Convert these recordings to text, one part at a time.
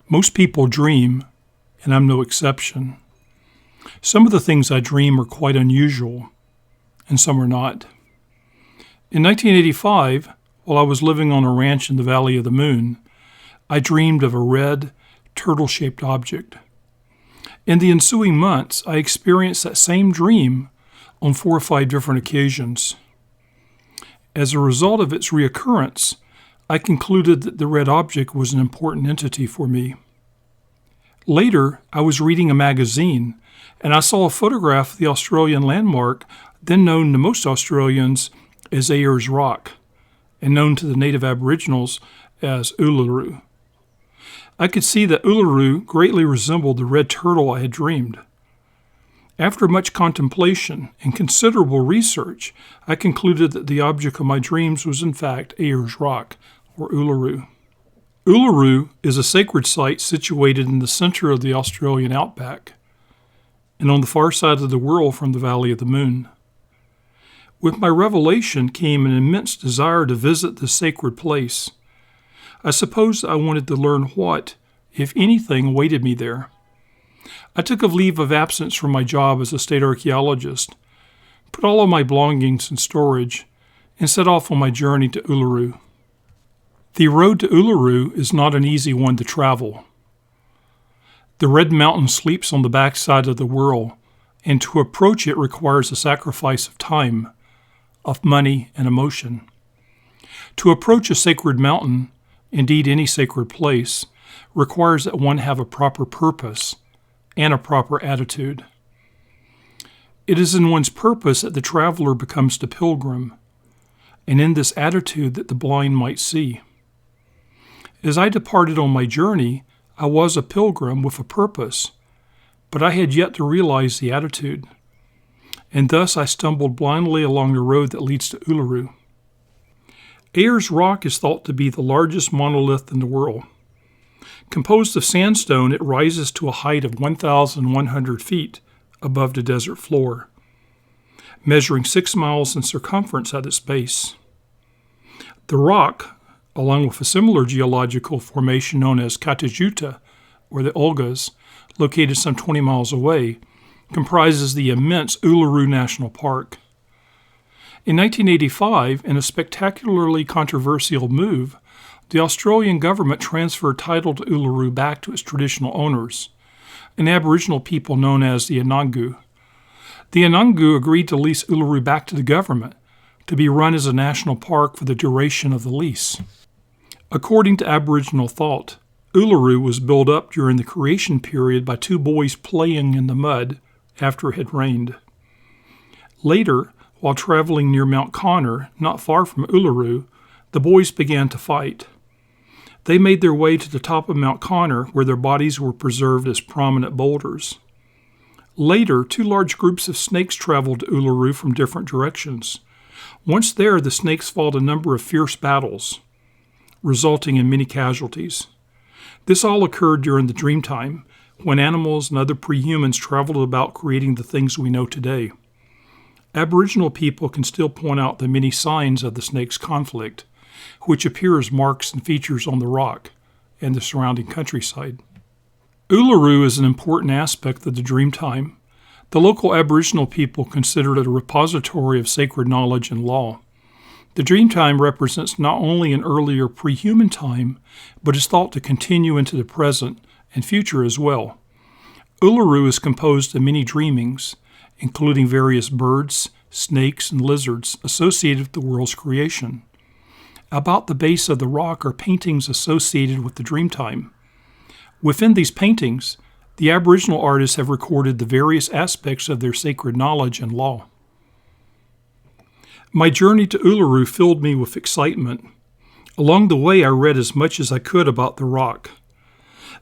Most people dream, and I'm no exception. Some of the things I dream are quite unusual, and some are not. In 1985, while I was living on a ranch in the Valley of the Moon, I dreamed of a red, turtle-shaped object. In the ensuing months, I experienced that same dream on 4 or 5 different occasions. As a result of its reoccurrence, I concluded that the red object was an important entity for me. Later, I was reading a magazine, and I saw a photograph of the Australian landmark, then known to most Australians as Ayers Rock, and known to the native Aboriginals as Uluru. I could see that Uluru greatly resembled the red turtle I had dreamed. After much contemplation and considerable research, I concluded that the object of my dreams was in fact Ayers Rock, or Uluru. Uluru is a sacred site situated in the center of the Australian outback, and on the far side of the world from the Valley of the Moon. With my revelation came an immense desire to visit this sacred place. I suppose I wanted to learn what, if anything, awaited me there. I took a leave of absence from my job as a state archaeologist, put all of my belongings in storage, and set off on my journey to Uluru. The road to Uluru is not an easy one to travel. The Red Mountain sleeps on the backside of the world, and to approach it requires a sacrifice of time, of money, and emotion. To approach a sacred mountain, indeed any sacred place, requires that one have a proper purpose and a proper attitude. It is in one's purpose that the traveler becomes the pilgrim, and in this attitude that the blind might see. As I departed on my journey, I was a pilgrim with a purpose, but I had yet to realize the attitude, and thus I stumbled blindly along the road that leads to Uluru. Ayers Rock is thought to be the largest monolith in the world. Composed of sandstone, it rises to a height of 1,100 feet above the desert floor, measuring 6 miles in circumference at its base. The rock, along with a similar geological formation known as Katajuta, or the Olgas, located some 20 miles away, comprises the immense Uluru National Park. In 1985, in a spectacularly controversial move, the Australian government transferred title to Uluru back to its traditional owners, an Aboriginal people known as the Anangu. The Anangu agreed to lease Uluru back to the government, to be run as a national park for the duration of the lease. According to Aboriginal thought, Uluru was built up during the creation period by 2 boys playing in the mud after it had rained. Later, while traveling near Mount Connor, not far from Uluru, the boys began to fight. They made their way to the top of Mount Connor, where their bodies were preserved as prominent boulders. Later, 2 large groups of snakes traveled to Uluru from different directions. Once there, the snakes fought a number of fierce battles, resulting in many casualties. This all occurred during the Dreamtime, when animals and other prehumans traveled about creating the things we know today. Aboriginal people can still point out the many signs of the snake's conflict, which appear as marks and features on the rock and the surrounding countryside. Uluru is an important aspect of the Dreamtime. The local Aboriginal people consider it a repository of sacred knowledge and law. The Dreamtime represents not only an earlier pre-human time, but is thought to continue into the present and future as well. Uluru is composed of many dreamings, including various birds, snakes, and lizards associated with the world's creation. About the base of the rock are paintings associated with the Dreamtime. Within these paintings, the Aboriginal artists have recorded the various aspects of their sacred knowledge and law. My journey to Uluru filled me with excitement. Along the way, I read as much as I could about the rock.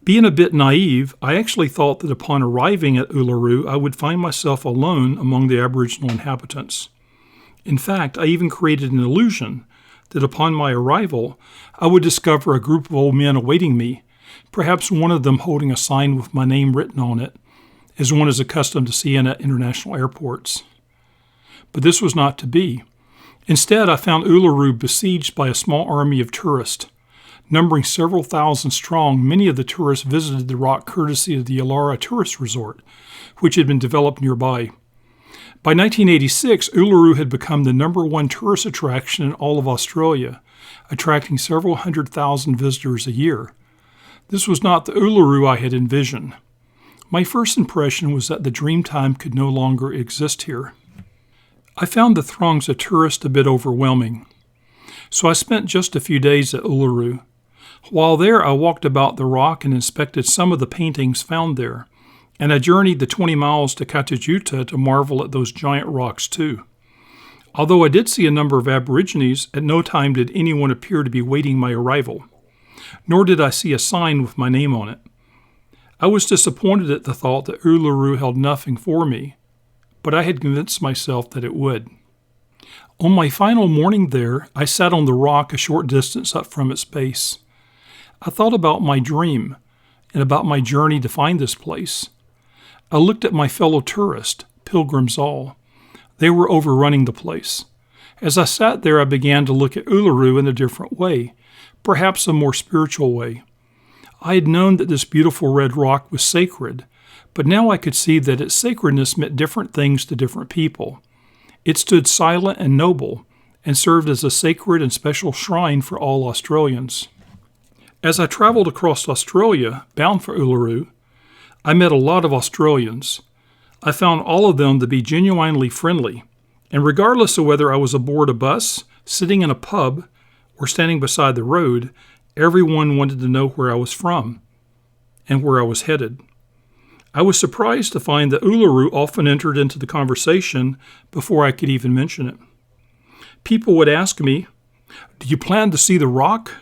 Being a bit naive, I actually thought that upon arriving at Uluru, I would find myself alone among the Aboriginal inhabitants. In fact, I even created an illusion that upon my arrival, I would discover a group of old men awaiting me, perhaps one of them holding a sign with my name written on it, as one is accustomed to seeing at international airports. But this was not to be. Instead, I found Uluru besieged by a small army of tourists, Numbering several thousand strong, many of the tourists visited the rock courtesy of the Uluru tourist resort, which had been developed nearby. By 1986, Uluru had become the #1 tourist attraction in all of Australia, attracting several 100,000 visitors a year. This was not the Uluru I had envisioned. My first impression was that the Dreamtime could no longer exist here. I found the throngs of tourists a bit overwhelming, so I spent just a few days at Uluru. While there, I walked about the rock and inspected some of the paintings found there, and I journeyed the 20 miles to Katajuta to marvel at those giant rocks too. Although I did see a number of Aborigines, at no time did anyone appear to be waiting my arrival, nor did I see a sign with my name on it. I was disappointed at the thought that Uluru held nothing for me, but I had convinced myself that it would. On my final morning there, I sat on the rock a short distance up from its base. I thought about my dream and about my journey to find this place. I looked at my fellow tourists, pilgrims all. They were overrunning the place. As I sat there, I began to look at Uluru in a different way, perhaps a more spiritual way. I had known that this beautiful red rock was sacred, but now I could see that its sacredness meant different things to different people. It stood silent and noble, and served as a sacred and special shrine for all Australians. As I traveled across Australia, bound for Uluru, I met a lot of Australians. I found all of them to be genuinely friendly, and regardless of whether I was aboard a bus, sitting in a pub, or standing beside the road, everyone wanted to know where I was from and where I was headed. I was surprised to find that Uluru often entered into the conversation before I could even mention it. People would ask me, "Do you plan to see the rock?"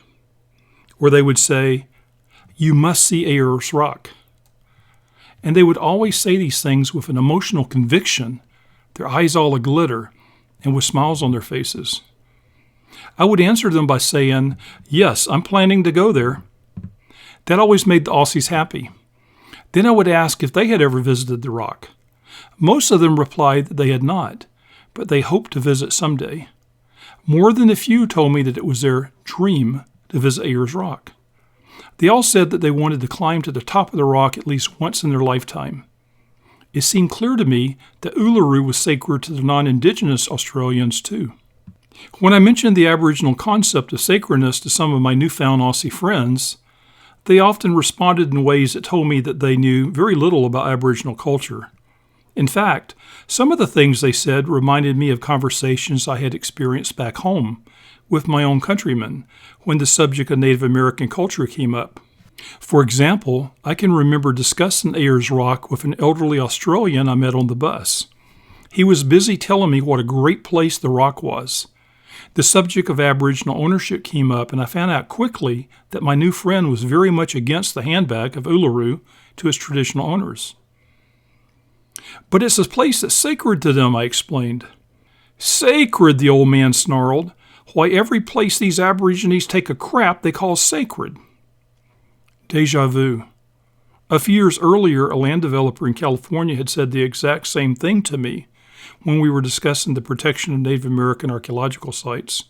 Or they would say, "You must see Ayers Rock." And they would always say these things with an emotional conviction, their eyes all a-glitter, and with smiles on their faces. I would answer them by saying, "Yes, I'm planning to go there." That always made the Aussies happy. Then I would ask if they had ever visited the rock. Most of them replied that they had not, but they hoped to visit someday. More than a few told me that it was their dream to visit Ayers Rock. They all said that they wanted to climb to the top of the rock at least once in their lifetime. It seemed clear to me that Uluru was sacred to the non-Indigenous Australians too. When I mentioned the Aboriginal concept of sacredness to some of my newfound Aussie friends, they often responded in ways that told me that they knew very little about Aboriginal culture. In fact, some of the things they said reminded me of conversations I had experienced back home with my own countrymen when the subject of Native American culture came up. For example, I can remember discussing Ayers Rock with an elderly Australian I met on the bus. He was busy telling me what a great place the rock was. The subject of Aboriginal ownership came up, and I found out quickly that my new friend was very much against the handback of Uluru to its traditional owners. "But it's a place that's sacred to them," I explained. "Sacred," the old man snarled. "Why, every place these Aborigines take a crap they call sacred." Deja vu. A few years earlier, a land developer in California had said the exact same thing to me when we were discussing the protection of Native American archaeological sites.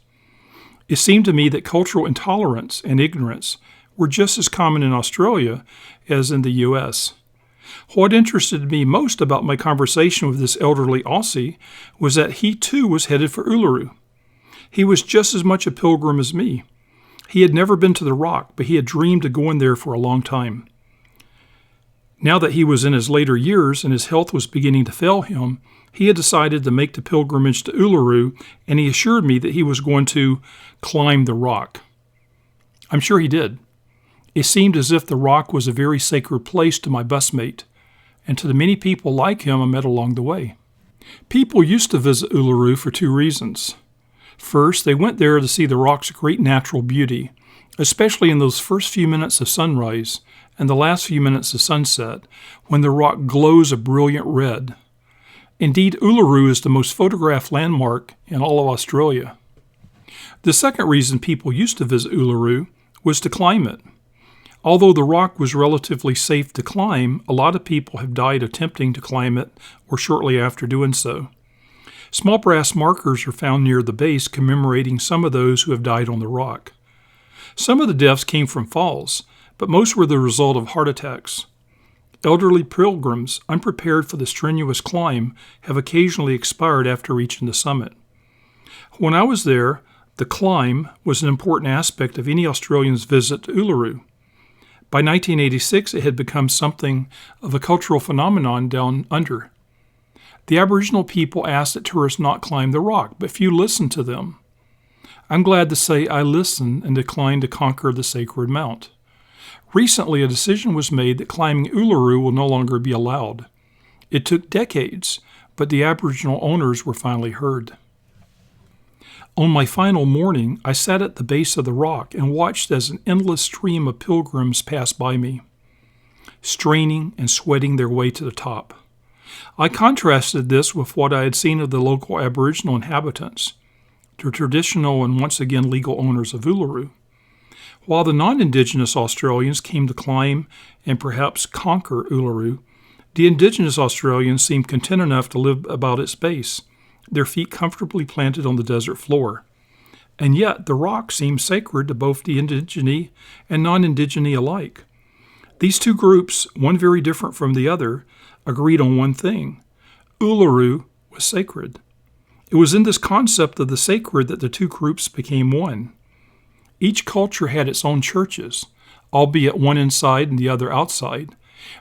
It seemed to me that cultural intolerance and ignorance were just as common in Australia as in the U.S. What interested me most about my conversation with this elderly Aussie was that he too was headed for Uluru. He was just as much a pilgrim as me. He had never been to the rock, but he had dreamed of going there for a long time. Now that he was in his later years and his health was beginning to fail him, he had decided to make the pilgrimage to Uluru, and he assured me that he was going to climb the rock. I'm sure he did. It seemed as if the rock was a very sacred place to my busmate, and to the many people like him I met along the way. People used to visit Uluru for two reasons. First, they went there to see the rock's great natural beauty, especially in those first few minutes of sunrise and the last few minutes of sunset, when the rock glows a brilliant red. Indeed, Uluru is the most photographed landmark in all of Australia. The second reason people used to visit Uluru was to climb it. Although the rock was relatively safe to climb, a lot of people have died attempting to climb it or shortly after doing so. Small brass markers are found near the base commemorating some of those who have died on the rock. Some of the deaths came from falls, but most were the result of heart attacks. Elderly pilgrims, unprepared for the strenuous climb, have occasionally expired after reaching the summit. When I was there, the climb was an important aspect of any Australian's visit to Uluru. By 1986, it had become something of a cultural phenomenon down under. The Aboriginal people asked that tourists not climb the rock, but few listened to them. I'm glad to say I listened and declined to conquer the sacred mount. Recently, a decision was made that climbing Uluru will no longer be allowed. It took decades, but the Aboriginal owners were finally heard. On my final morning, I sat at the base of the rock and watched as an endless stream of pilgrims passed by me, straining and sweating their way to the top. I contrasted this with what I had seen of the local Aboriginal inhabitants, the traditional and once again legal owners of Uluru. While the non-Indigenous Australians came to climb and perhaps conquer Uluru, the Indigenous Australians seemed content enough to live about its base, their feet comfortably planted on the desert floor. And yet the rock seemed sacred to both the Indigene and non-Indigene alike. These two groups, one very different from the other, agreed on one thing: Uluru was sacred. It was in this concept of the sacred that the two groups became one. Each culture had its own churches, albeit one inside and the other outside,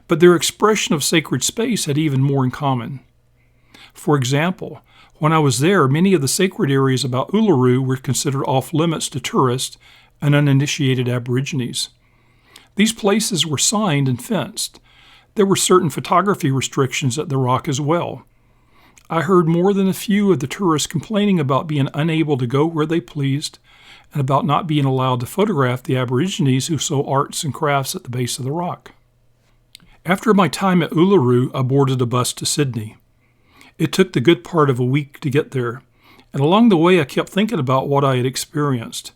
but their expression of sacred space had even more in common. For example, when I was there, many of the sacred areas about Uluru were considered off-limits to tourists and uninitiated Aborigines. These places were signed and fenced. There were certain photography restrictions at the rock as well. I heard more than a few of the tourists complaining about being unable to go where they pleased and about not being allowed to photograph the Aborigines who sold arts and crafts at the base of the rock. After my time at Uluru, I boarded a bus to Sydney. It took the good part of a week to get there, and along the way I kept thinking about what I had experienced.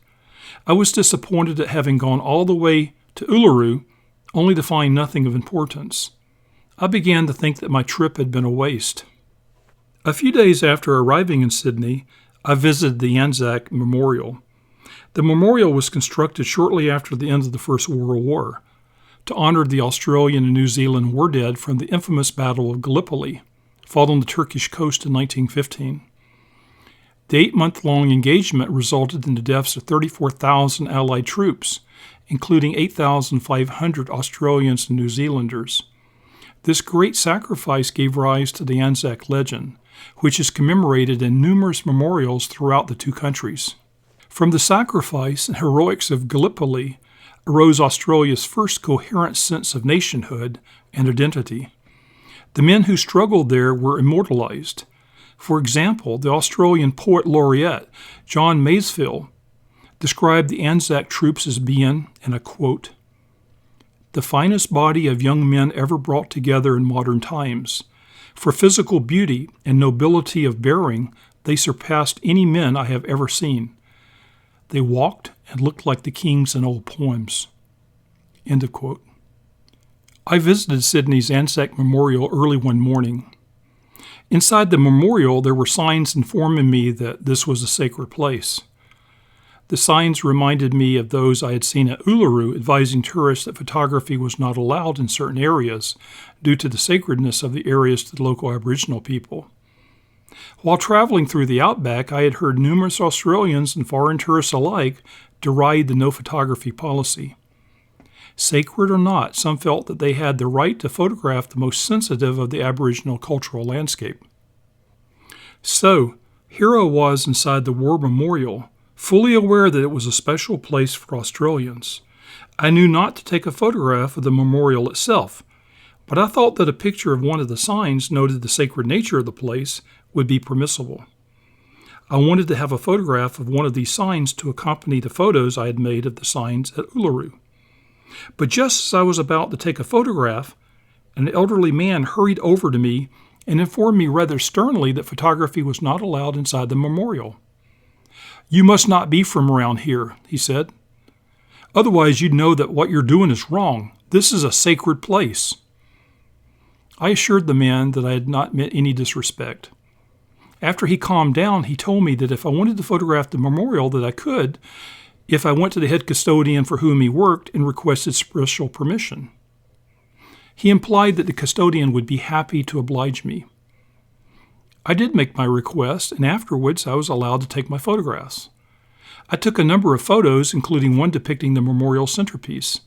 I was disappointed at having gone all the way to Uluru only to find nothing of importance. I began to think that my trip had been a waste. A few days after arriving in Sydney, I visited the Anzac Memorial. The memorial was constructed shortly after the end of the First World War to honor the Australian and New Zealand war dead from the infamous Battle of Gallipoli, fought on the Turkish coast in 1915. The 8-month-long engagement resulted in the deaths of 34,000 Allied troops, including 8,500 Australians and New Zealanders. This great sacrifice gave rise to the Anzac legend, which is commemorated in numerous memorials throughout the two countries. From the sacrifice and heroics of Gallipoli arose Australia's first coherent sense of nationhood and identity. The men who struggled there were immortalized. For example, the Australian poet laureate John Masefield described the Anzac troops as being, and I quote, "the finest body of young men ever brought together in modern times. For physical beauty and nobility of bearing, they surpassed any men I have ever seen. They walked and looked like the kings in old poems." End of quote. I visited Sydney's Anzac Memorial early one morning. Inside the memorial, there were signs informing me that this was a sacred place. The signs reminded me of those I had seen at Uluru, advising tourists that photography was not allowed in certain areas due to the sacredness of the areas to the local Aboriginal people. While traveling through the outback, I had heard numerous Australians and foreign tourists alike deride the no photography policy. Sacred or not, some felt that they had the right to photograph the most sensitive of the Aboriginal cultural landscape. So, here I was inside the War Memorial, fully aware that it was a special place for Australians. I knew not to take a photograph of the memorial itself, but I thought that a picture of one of the signs noted the sacred nature of the place would be permissible. I wanted to have a photograph of one of these signs to accompany the photos I had made of the signs at Uluru. But just as I was about to take a photograph, an elderly man hurried over to me and informed me rather sternly that photography was not allowed inside the memorial. "You must not be from around here," he said. "Otherwise you'd know that what you're doing is wrong. This is a sacred place." I assured the man that I had not meant any disrespect. After he calmed down, he told me that if I wanted to photograph the memorial that I could, if I went to the head custodian for whom he worked and requested special permission. He implied that the custodian would be happy to oblige me. I did make my request, and afterwards I was allowed to take my photographs. I took a number of photos, including one depicting the memorial centerpiece,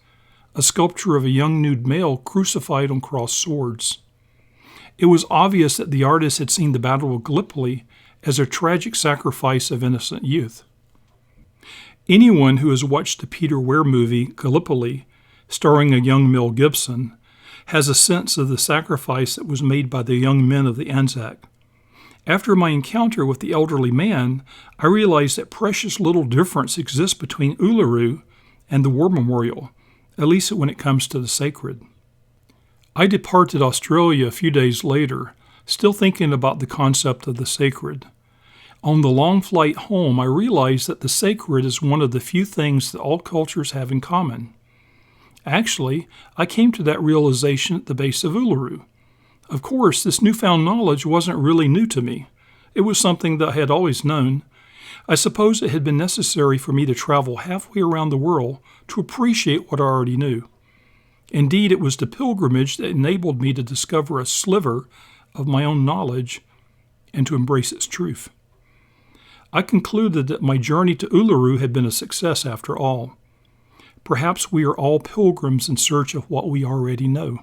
a sculpture of a young nude male crucified on crossed swords. It was obvious that the artist had seen the Battle of Gallipoli as a tragic sacrifice of innocent youth. Anyone who has watched the Peter Weir movie Gallipoli, starring a young Mel Gibson, has a sense of the sacrifice that was made by the young men of the Anzac. After my encounter with the elderly man, I realized that precious little difference exists between Uluru and the War Memorial, at least when it comes to the sacred. I departed Australia a few days later, still thinking about the concept of the sacred. On the long flight home, I realized that the sacred is one of the few things that all cultures have in common. Actually, I came to that realization at the base of Uluru. Of course, this newfound knowledge wasn't really new to me. It was something that I had always known. I suppose it had been necessary for me to travel halfway around the world to appreciate what I already knew. Indeed, it was the pilgrimage that enabled me to discover a sliver of my own knowledge and to embrace its truth. I concluded that my journey to Uluru had been a success after all. Perhaps we are all pilgrims in search of what we already know.